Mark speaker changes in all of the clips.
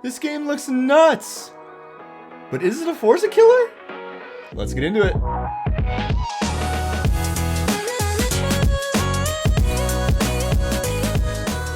Speaker 1: This game looks nuts! But is it a Forza killer? Let's get into it.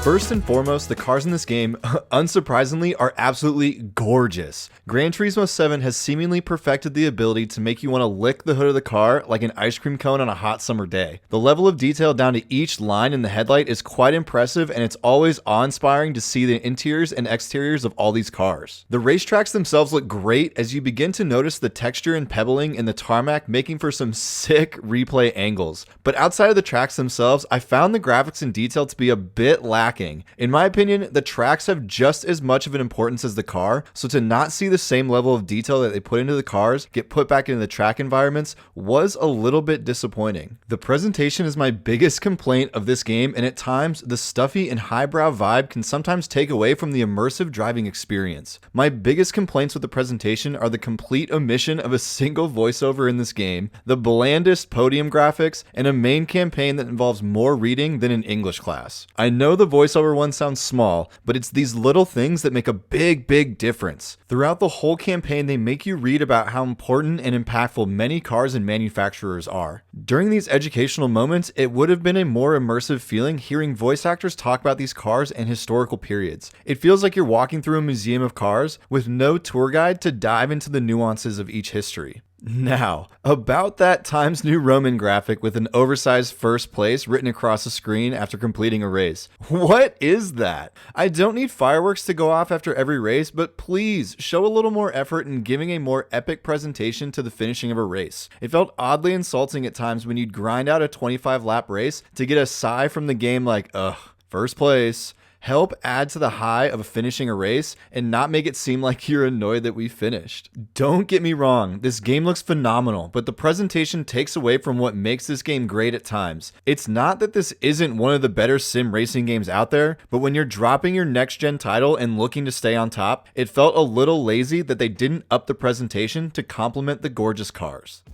Speaker 1: First and foremost, the cars in this game, unsurprisingly, are absolutely gorgeous. Gran Turismo 7 has seemingly perfected the ability to make you want to lick the hood of the car like an ice cream cone on a hot summer day. The level of detail down to each line in the headlight is quite impressive, and it's always awe-inspiring to see the interiors and exteriors of all these cars. The racetracks themselves look great as you begin to notice the texture and pebbling in the tarmac, making for some sick replay angles. But outside of the tracks themselves, I found the graphics and detail to be a bit lacking. In my opinion, the tracks have just as much of an importance as the car, so to not see the same level of detail that they put into the cars get put back into the track environments was a little bit disappointing. The presentation is my biggest complaint of this game, and at times, the stuffy and highbrow vibe can sometimes take away from the immersive driving experience. My biggest complaints with the presentation are the complete omission of a single voiceover in this game, the blandest podium graphics, and a main campaign that involves more reading than an English class. I know the voiceover one sounds small, but it's these little things that make a big difference. Throughout the whole campaign, they make you read about how important and impactful many cars and manufacturers are. During these educational moments, it would have been a more immersive feeling hearing voice actors talk about these cars and historical periods. It feels like you're walking through a museum of cars with no tour guide to dive into the nuances of each history. Now, about that Times New Roman graphic with an oversized first place written across the screen after completing a race. What is that? I don't need fireworks to go off after every race, but please show a little more effort in giving a more epic presentation to the finishing of a race. It felt oddly insulting at times when you'd grind out a 25-lap race to get a sigh from the game like, ugh, first place. Help add to the high of finishing a race and not make it seem like you're annoyed that we finished. Don't get me wrong, this game looks phenomenal, but the presentation takes away from what makes this game great at times. It's not that this isn't one of the better sim racing games out there, but when you're dropping your next gen title and looking to stay on top, it felt a little lazy that they didn't up the presentation to complement the gorgeous cars.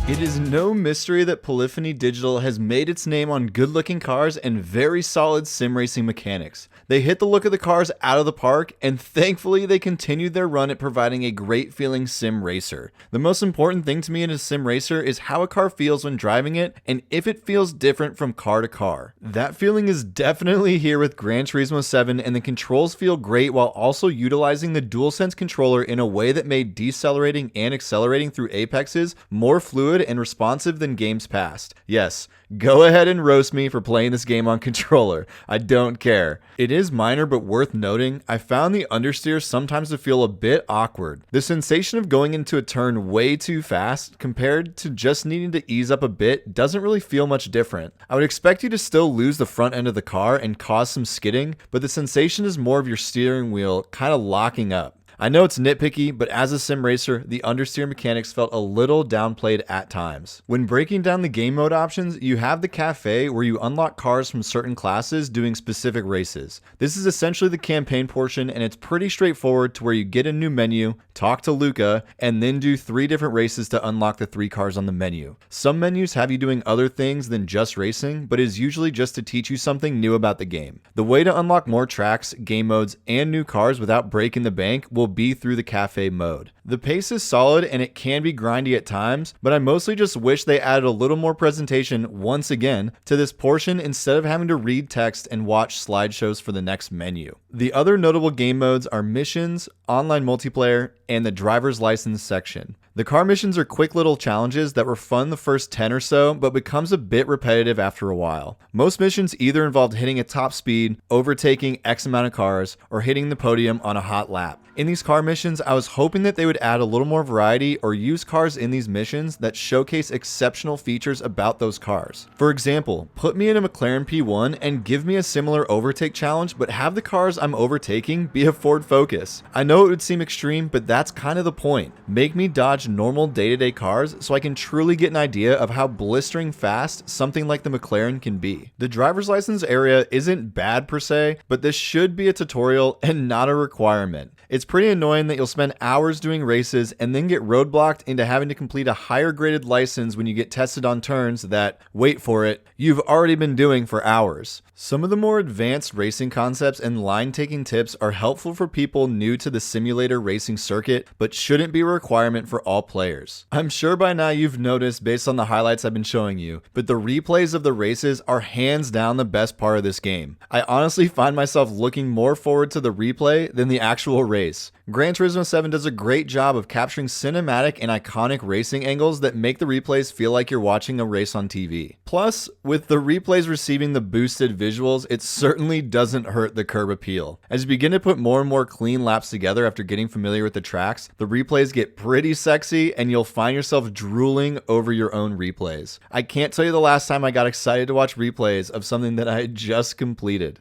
Speaker 1: It is no mystery that Polyphony Digital has made its name on good-looking cars and very solid sim racing mechanics. They hit the look of the cars out of the park, and thankfully they continued their run at providing a great-feeling sim racer. The most important thing to me in a sim racer is how a car feels when driving it, and if it feels different from car to car. That feeling is definitely here with Gran Turismo 7, and the controls feel great while also utilizing the DualSense controller in a way that made decelerating and accelerating through apexes more fluid and responsive than games past. Yes, go ahead and roast me for playing this game on controller. I don't care. It is minor but worth noting, I found the understeer sometimes to feel a bit awkward. The sensation of going into a turn way too fast compared to just needing to ease up a bit doesn't really feel much different. I would expect you to still lose the front end of the car and cause some skidding, but the sensation is more of your steering wheel kind of locking up. I know it's nitpicky, but as a sim racer, the understeer mechanics felt a little downplayed at times. When breaking down the game mode options, you have the cafe where you unlock cars from certain classes doing specific races. This is essentially the campaign portion, and it's pretty straightforward to where you get a new menu, talk to Luca, and then do 3 different races to unlock the 3 cars on the menu. Some menus have you doing other things than just racing, but is usually just to teach you something new about the game. The way to unlock more tracks, game modes, and new cars without breaking the bank will be through the cafe mode. The pace is solid and it can be grindy at times, but I mostly just wish they added a little more presentation once again to this portion instead of having to read text and watch slideshows for the next menu. The other notable game modes are missions, online multiplayer, and the driver's license section. The car missions are quick little challenges that were fun the first 10 or so, but becomes a bit repetitive after a while. Most missions either involved hitting a top speed, overtaking X amount of cars, or hitting the podium on a hot lap. In these car missions, I was hoping that they would add a little more variety or use cars in these missions that showcase exceptional features about those cars. For example, put me in a McLaren P1 and give me a similar overtake challenge, but have the cars I'm overtaking be a Ford Focus. I know it would seem extreme, but that's kind of the point. Make me dodge normal day-to-day cars so I can truly get an idea of how blistering fast something like the McLaren can be. The driver's license area isn't bad per se, but this should be a tutorial and not a requirement. It's pretty annoying that you'll spend hours doing races and then get roadblocked into having to complete a higher graded license when you get tested on turns that, wait for it, you've already been doing for hours. Some of the more advanced racing concepts and line taking tips are helpful for people new to the simulator racing circuit, but shouldn't be a requirement for all players. I'm sure by now you've noticed based on the highlights I've been showing you, but the replays of the races are hands down the best part of this game. I honestly find myself looking more forward to the replay than the actual race. Gran Turismo 7 does a great job of capturing cinematic and iconic racing angles that make the replays feel like you're watching a race on TV. Plus, with the replays receiving the boosted visuals, it certainly doesn't hurt the curb appeal. As you begin to put more and more clean laps together after getting familiar with the tracks, the replays get pretty sexy and you'll find yourself drooling over your own replays. I can't tell you the last time I got excited to watch replays of something that I had just completed.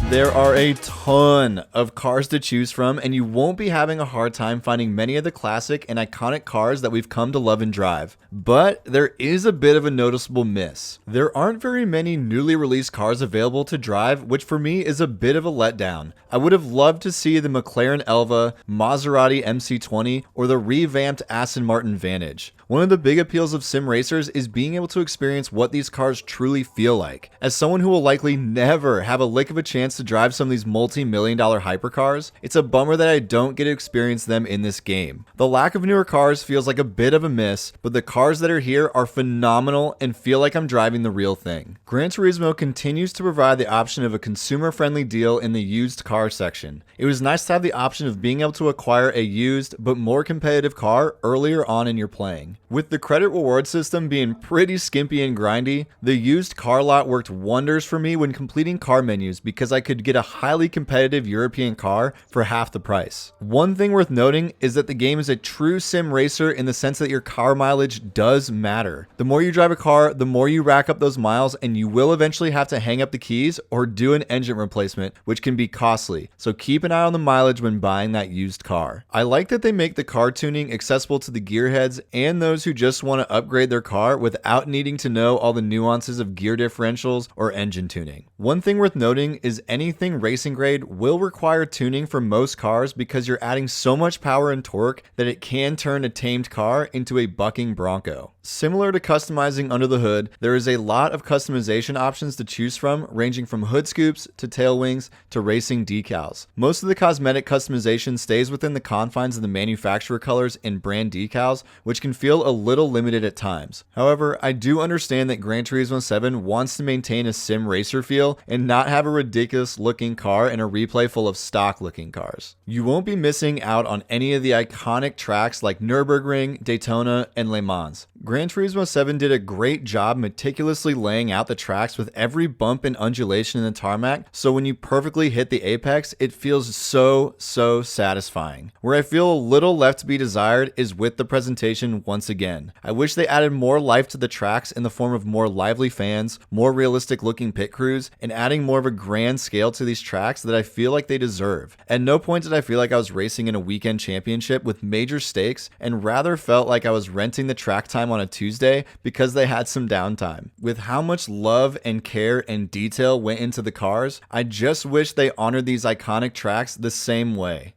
Speaker 1: There are a ton of cars to choose from, and you won't be having a hard time finding many of the classic and iconic cars that we've come to love and drive. But there is a bit of a noticeable miss. There aren't very many newly released cars available to drive, which for me is a bit of a letdown. I would have loved to see the McLaren Elva, Maserati MC20, or the revamped Aston Martin Vantage. One of the big appeals of sim racers is being able to experience what these cars truly feel like. As someone who will likely never have a lick of a chance to drive some of these multi-million-dollar hypercars, it's a bummer that I don't get to experience them in this game. The lack of newer cars feels like a bit of a miss, but the cars that are here are phenomenal and feel like I'm driving the real thing. Gran Turismo continues to provide the option of a consumer-friendly deal in the used car section. It was nice to have the option of being able to acquire a used but more competitive car earlier on in your playing. With the credit reward system being pretty skimpy and grindy, the used car lot worked wonders for me when completing car menus because I could get a highly competitive European car for half the price. One thing worth noting is that the game is a true sim racer in the sense that your car mileage does matter. The more you drive a car, the more you rack up those miles, and you will eventually have to hang up the keys or do an engine replacement, which can be costly. So keep an eye on the mileage when buying that used car. I like that they make the car tuning accessible to the gearheads and those who just want to upgrade their car without needing to know all the nuances of gear differentials or engine tuning. One thing worth noting is anything racing grade will require tuning for most cars because you're adding so much power and torque that it can turn a tamed car into a bucking Bronco. Similar to customizing under the hood, there is a lot of customization options to choose from, ranging from hood scoops to tail wings to racing decals. Most of the cosmetic customization stays within the confines of the manufacturer colors and brand decals, which can feel a little limited at times. However, I do understand that Gran Turismo 7 wants to maintain a sim racer feel and not have a ridiculous looking car in a replay full of stock looking cars. You won't be missing out on any of the iconic tracks like Nürburgring, Daytona, and Le Mans. Gran Turismo 7 did a great job meticulously laying out the tracks with every bump and undulation in the tarmac, so when you perfectly hit the apex, it feels so satisfying. Where I feel a little left to be desired is with the presentation once again. I wish they added more life to the tracks in the form of more lively fans, more realistic looking pit crews, and adding more of a grand scale to these tracks that I feel like they deserve. At no point did I feel like I was racing in a weekend championship with major stakes, and rather felt like I was renting the track time on a Tuesday because they had some downtime. With how much love and care and detail went into the cars, I just wish they honored these iconic tracks the same way.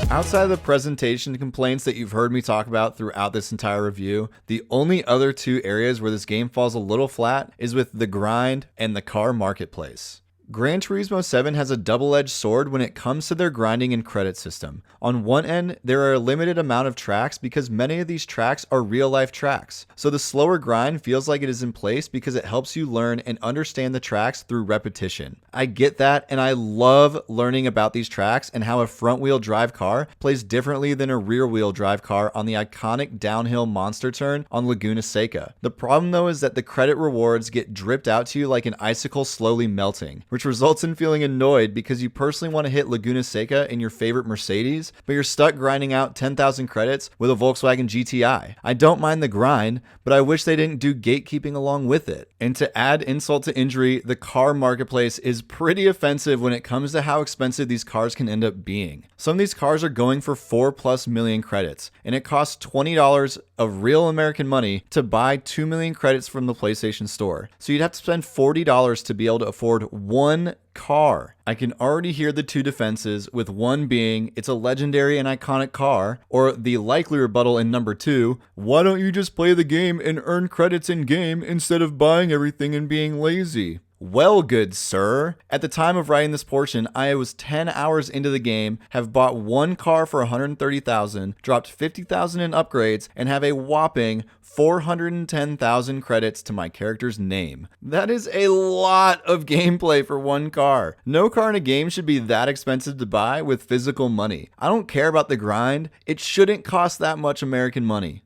Speaker 1: Outside of the presentation complaints that you've heard me talk about throughout this entire review, the only other two areas where this game falls a little flat is with the grind and the car marketplace. Gran Turismo 7 has a double-edged sword when it comes to their grinding and credit system. On one end, there are a limited amount of tracks because many of these tracks are real-life tracks. So the slower grind feels like it is in place because it helps you learn and understand the tracks through repetition. I get that, and I love learning about these tracks and how a front-wheel drive car plays differently than a rear-wheel drive car on the iconic downhill monster turn on Laguna Seca. The problem though is that the credit rewards get dripped out to you like an icicle slowly melting, which results in feeling annoyed because you personally want to hit Laguna Seca in your favorite Mercedes, but you're stuck grinding out 10,000 credits with a Volkswagen GTI. I don't mind the grind, but I wish they didn't do gatekeeping along with it. And to add insult to injury, the car marketplace is pretty offensive when it comes to how expensive these cars can end up being. Some of these cars are going for 4+ million credits, and it costs $20 of real American money to buy 2 million credits from the PlayStation Store. So you'd have to spend $40 to be able to afford one car. I can already hear the two defenses, with one being it's a legendary and iconic car, or the likely rebuttal in number 2, why don't you just play the game and earn credits in game instead of buying everything and being lazy? Well, good sir, at the time of writing this portion, I was 10 hours into the game, have bought one car for $130,000, dropped $50,000 in upgrades, and have a whopping 410,000 credits to my character's name. That is a lot of gameplay for one car. No car in a game should be that expensive to buy with physical money. I don't care about the grind. It shouldn't cost that much American money.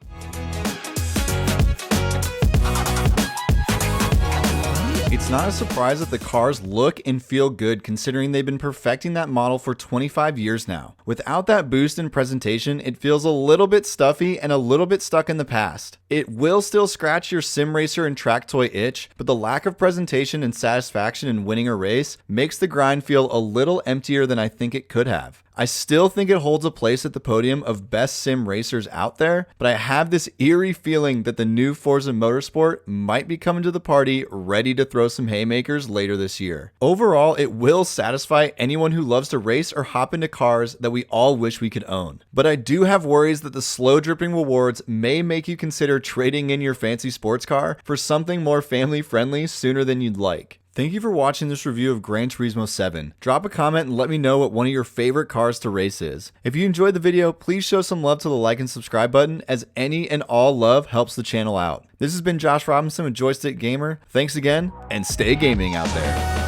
Speaker 1: It's not a surprise that the cars look and feel good, considering they've been perfecting that model for 25 years now. Without that boost in presentation, it feels a little bit stuffy and a little bit stuck in the past. It will still scratch your sim racer and track toy itch, but the lack of presentation and satisfaction in winning a race makes the grind feel a little emptier than I think it could have. I still think it holds a place at the podium of best sim racers out there, but I have this eerie feeling that the new Forza Motorsport might be coming to the party ready to throw some haymakers later this year. Overall, it will satisfy anyone who loves to race or hop into cars that we all wish we could own. But I do have worries that the slow dripping rewards may make you consider trading in your fancy sports car for something more family friendly sooner than you'd like. Thank you for watching this review of Gran Turismo 7. Drop a comment and let me know what one of your favorite cars to race is. If you enjoyed the video, please show some love to the like and subscribe button, as any and all love helps the channel out. This has been Josh Robinson with Joystick Gamer. Thanks again, and stay gaming out there.